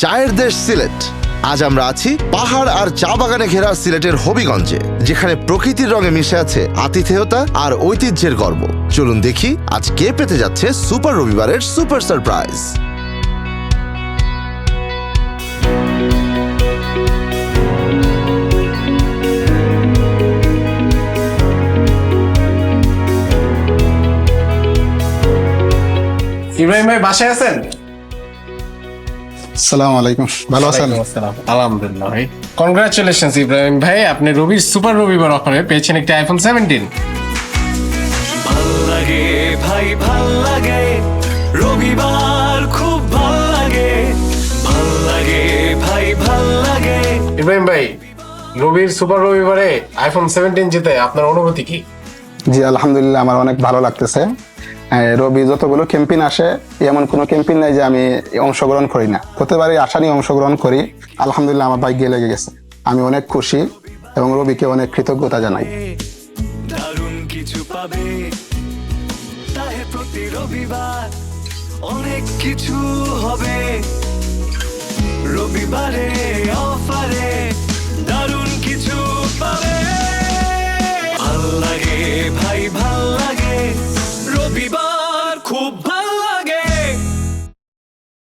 চায়ের দেশ সিলেট। আজ আমরা আছি পাহাড় আর চা বাগানে ঘেরা সিলেটের হবিগঞ্জে, যেখানে প্রকৃতির রঙে মিশে আছে আতিথেয়তা আর ঐতিহ্যের গর্ব। চলুন দেখি আজ কে পেতে যাচ্ছে সুপার রবিবারের সুপার সারপ্রাইজ। ইব্রাহিম ভাই বাসায় আছেন? আসসালামু আলাইকুম, ভালো আছেন? আলহামদুলিল্লাহ ভাই। কনগ্রাচুলেশনস ইব্রাহিম ভাই, আপনি রবির সুপার রবিবার অফারে পেয়েছেন একটি আইফোন 17। ভাল লাগে ভাই, ভাল লাগে রবিবার, খুব ভাল লাগে, ভাল লাগে ভাই, ভাল লাগে। ইব্রাহিম ভাই, রবির সুপার রবিবারে আইফোন 17 জিতে আপনার অনুভূতি কি? জি আলহামদুলিল্লাহ, আমার অনেক ভালো লাগতেছে। রবি যতগুলো ক্যাম্পেইন আসে, এমন কোনো ক্যাম্পেইন নাই যে আমি অংশগ্রহণ করি না, প্রতিবারই আশা নিয়ে অংশগ্রহণ করি। আলহামদুলিল্লাহ আমার ভাগ্যে লেগে গেছে, আমি অনেক খুশি এবং রবিকে অনেক কৃতজ্ঞতা জানাই। দারুণ কিছু পাবে, তাই প্রতি রবিবার অনেক কিছু হবে। রবিবারে অফারে